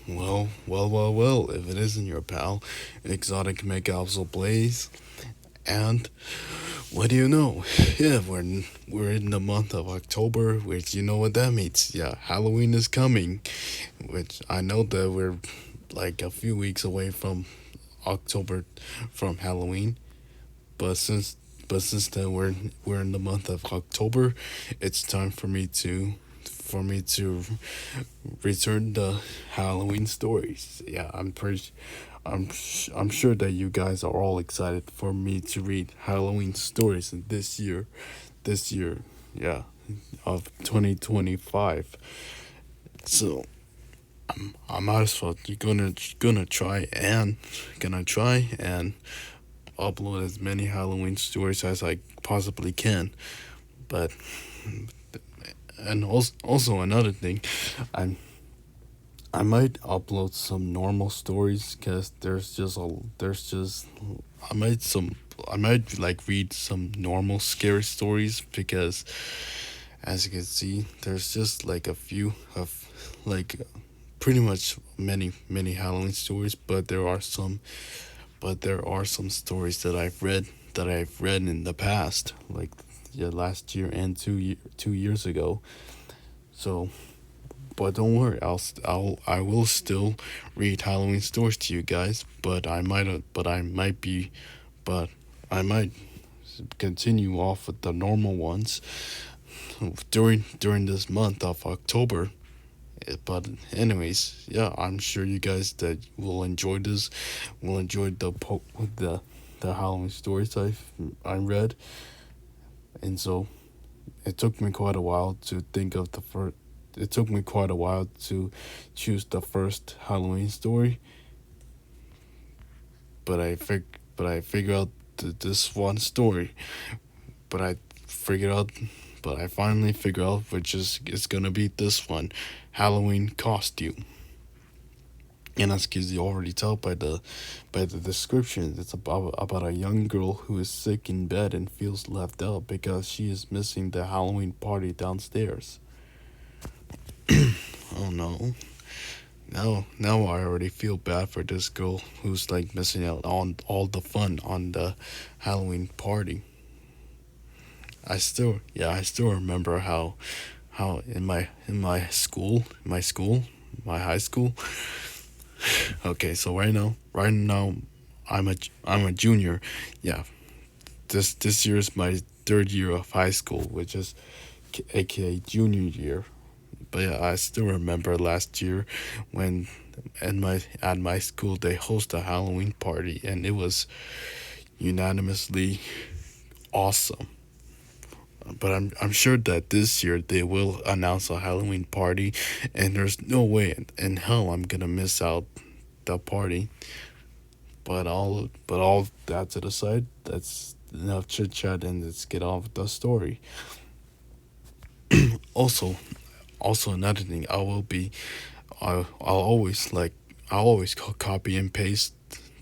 Well, if it isn't your pal, Exotic Mega Blaze, and what do you know? Yeah, we're in the month of October, which you know what that means. Yeah, Halloween is coming, which I know that we're like a few weeks away from October from Halloween, but since then we're in the month of October, it's time for me to return the Halloween stories. Yeah, I'm sure that you guys are all excited for me to read Halloween stories this year, yeah, of 2025. So I might as well gonna try and upload as many Halloween stories as I possibly can. But and also another thing, I'm I might upload some normal stories because there's just I might some I might like read some normal scary stories because as you can see there's just like a few of like pretty much many Halloween stories, but there are some stories that I've read in the past, like yeah, last year and 2 years ago. So but don't worry, I will still read Halloween stories to you guys. But I might continue off with the normal ones during this month of October. But anyways, yeah, I'm sure you guys that will enjoy this, will enjoy the Halloween stories I read, and so it took me quite a while to think of the first. It took me quite a while to choose the first Halloween story, but I figured out this one story. But I figured out, but I finally figured out which is it's gonna be this one, Halloween costume. And as you already tell by the description, it's about a young girl who is sick in bed and feels left out because she is missing the Halloween party downstairs. Oh no. Now I already feel bad for this girl who's like missing out on all the fun on the Halloween party. I still remember how in my high school. Okay, so right now I'm a junior. Yeah, this year is my third year of high school, which is aka junior year. But yeah, I still remember last year when at my school they host a Halloween party, and it was unanimously awesome. But I'm sure that this year they will announce a Halloween party, and there's no way in hell I'm gonna miss out the party. But all that to the side, that's enough chit chat, and let's get on with the story. Also, another thing, I'll always copy and paste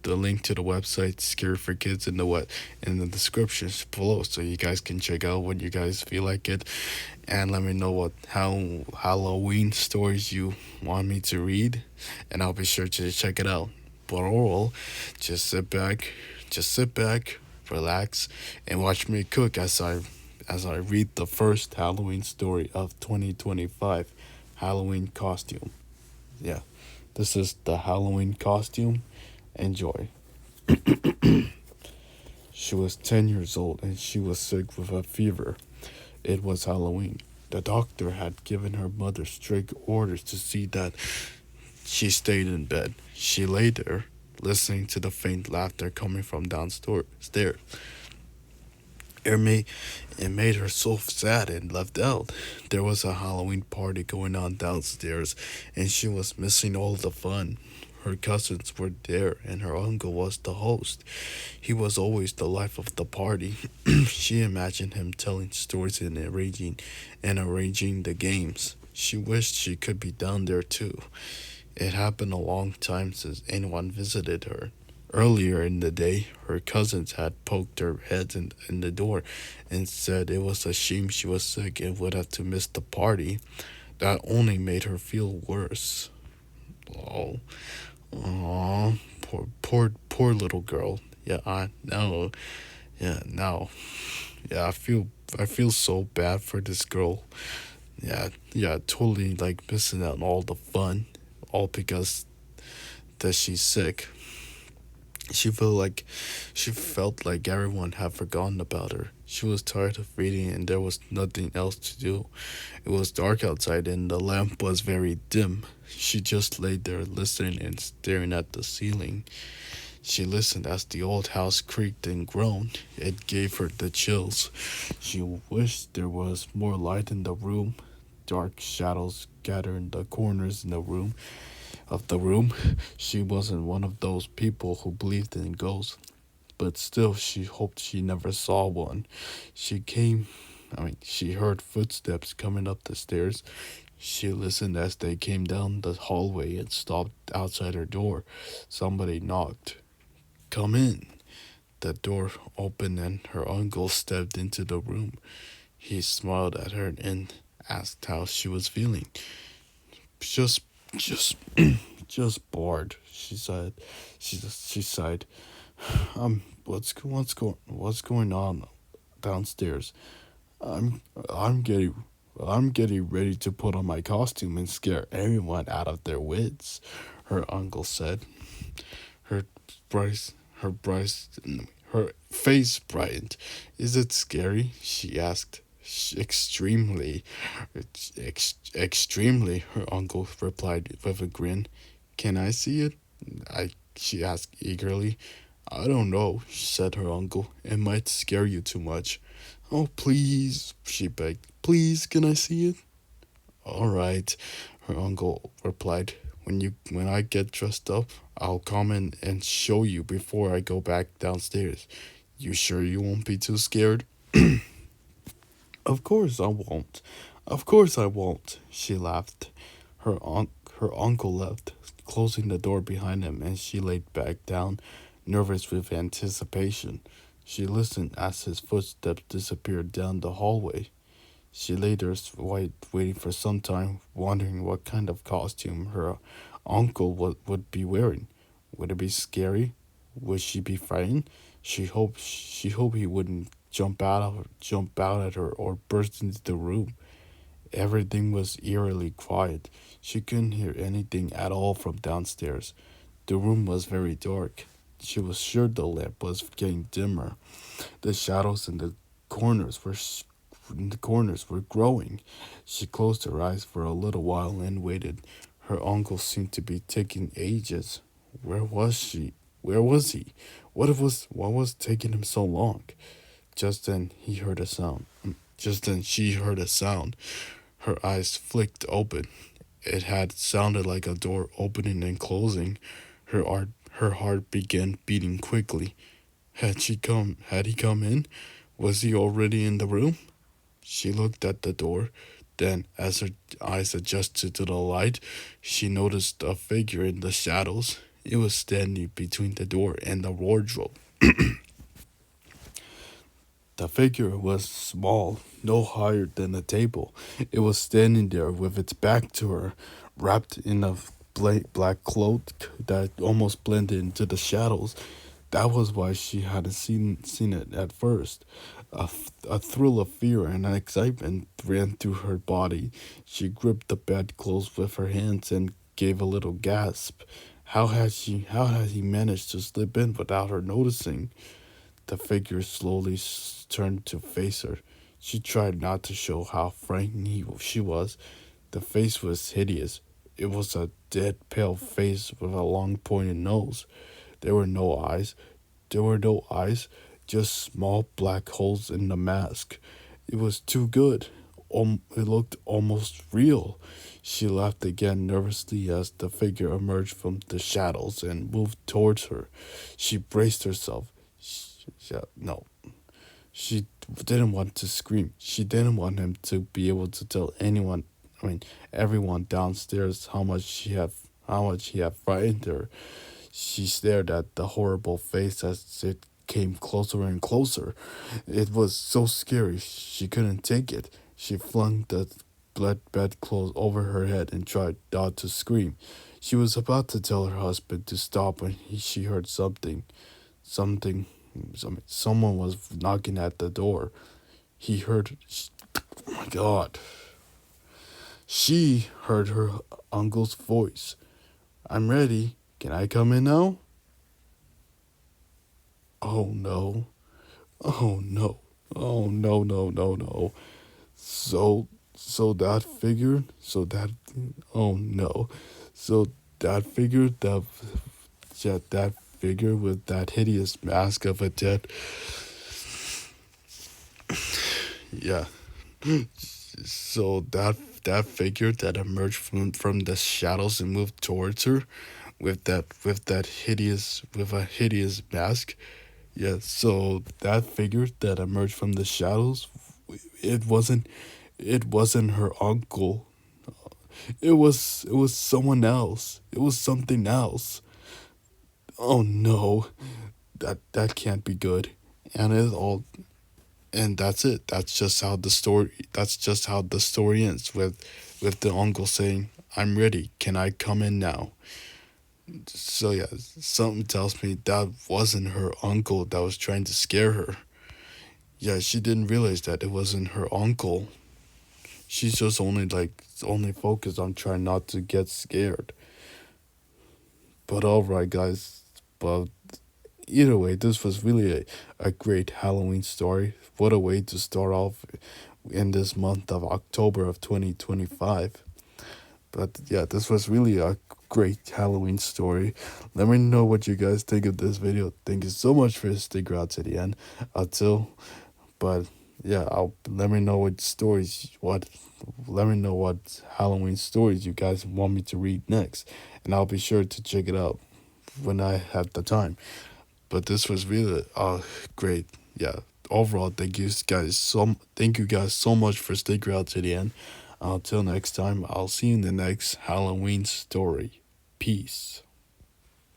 the link to the website Scary for Kids in the descriptions below, so you guys can check out when you guys feel like it, and let me know what how Halloween stories you want me to read, and I'll be sure to check it out. But overall, just sit back, relax, and watch me cook as I read the first Halloween story of 2025, Halloween costume. Yeah, this is the Halloween costume. Enjoy. She was 10 years old and she was sick with a fever. It was Halloween. The doctor had given her mother strict orders to see that she stayed in bed. She lay there, listening to the faint laughter coming from downstairs. It made, it made her so sad and left out. There was a Halloween party going on downstairs, and she was missing all the fun. Her cousins were there, and her uncle was the host. He was always the life of the party. She imagined him telling stories and arranging the games. She wished she could be down there too. It happened a long time since anyone visited her. Earlier in the day, her cousins had poked their heads in the door and said it was a shame she was sick and would have to miss the party. That only made her feel worse. Oh, oh, poor little girl. Yeah, I know. Yeah, now, yeah, I feel so bad for this girl. Yeah, yeah, totally like missing out on all the fun, all because that she's sick. She felt like she felt like everyone had forgotten about her. She was tired of reading and there was nothing else to do. It was dark outside and the lamp was very dim. She just lay there listening and staring at the ceiling. She listened as the old house creaked and groaned. It gave her the chills. She wished there was more light in the room. Dark shadows gathered in the corners in the room of the room. She wasn't one of those people who believed in ghosts, but still she hoped she never saw one. She came she heard footsteps coming up the stairs. She listened as they came down the hallway and stopped outside her door. Somebody knocked. Come in. The door opened and her uncle stepped into the room. He smiled at her and asked how she was feeling. Just, just, just bored, she said. She sighed. What's going on downstairs? I'm, I'm getting, I'm getting ready to put on my costume and scare everyone out of their wits. Her uncle said. Her bright, her bright, her face brightened. Is it scary? She asked. Extremely, extremely. Her uncle replied with a grin. Can I see it? She asked eagerly. I don't know, said her uncle. It might scare you too much. Oh, please, she begged. Please, can I see it? All right, her uncle replied. When I get dressed up, I'll come in and show you before I go back downstairs. You sure you won't be too scared? Of course I won't. Of course I won't, she laughed. Her uncle left, closing the door behind him, and she laid back down, nervous with anticipation. She listened as his footsteps disappeared down the hallway. She lay there waiting for some time, wondering what kind of costume her uncle would be wearing. Would it be scary? Would she be frightened? She hoped he wouldn't jump out at her or burst into the room. Everything was eerily quiet. She couldn't hear anything at all from downstairs. The room was very dark. She was sure the lamp was getting dimmer. The shadows in the corners were growing. She closed her eyes for a little while and waited. Her uncle seemed to be taking ages. Where was she? Where was he? What was taking him so long? Just then he heard a sound. Just then she heard a sound. Her eyes flicked open. It had sounded like a door opening and closing. Her heart began beating quickly. Had he come in? Was he already in the room? She looked at the door. Then, as her eyes adjusted to the light, she noticed a figure in the shadows. It was standing between the door and the wardrobe. The figure was small, no higher than a table. It was standing there with its back to her, wrapped in a black cloak that almost blended into the shadows. That was why she hadn't seen it at first. A thrill of fear and excitement ran through her body. She gripped the bedclothes with her hands and gave a little gasp. How had he managed to slip in without her noticing? The figure slowly turned to face her. She tried not to show how frightened she was. The face was hideous. It was a dead pale face with a long pointed nose. There were no eyes. There were no eyes, just small black holes in the mask. It was too good. It looked almost real. She laughed again nervously as the figure emerged from the shadows and moved towards her. She braced herself. No, she didn't want to scream. She didn't want him to be able to tell everyone downstairs how much he had frightened her. She stared at the horrible face as it came closer and closer. It was so scary, she couldn't take it. She flung the bedclothes over her head and tried not to scream. She was about to tell her husband to stop when she heard something, someone was knocking at the door. He heard, oh my God. She heard her uncle's voice. I'm ready. Can I come in now? Oh no. Oh no. Oh no, no, no, no. So, so that, oh no. So that figure, that figure with that hideous mask of a dead, yeah. So that figure that emerged from the shadows and moved towards her with a hideous mask. Yeah, so that figure that emerged from the shadows, it wasn't it wasn't her uncle. It was someone else. It was something else. Oh no, that can't be good. And it all and that's it. That's just how the story ends with the uncle saying, "I'm ready. Can I come in now?" So yeah, something tells me that wasn't her uncle that was trying to scare her. Yeah, she didn't realize that it wasn't her uncle. She's just only focused on trying not to get scared. But alright guys, but either way, this was really a great Halloween story. What a way to start off in this month of October of 2025. But yeah, this was really a great Halloween story. Let me know what you guys think of this video. Thank you so much for sticking around to the end. Until, but yeah, I'll let me know let me know what Halloween stories you guys want me to read next, and I'll be sure to check it out when I have the time. But this was really great. Yeah. Overall, thank you guys so much for sticking around to the end. Until next time, I'll see you in the next Halloween story. Peace.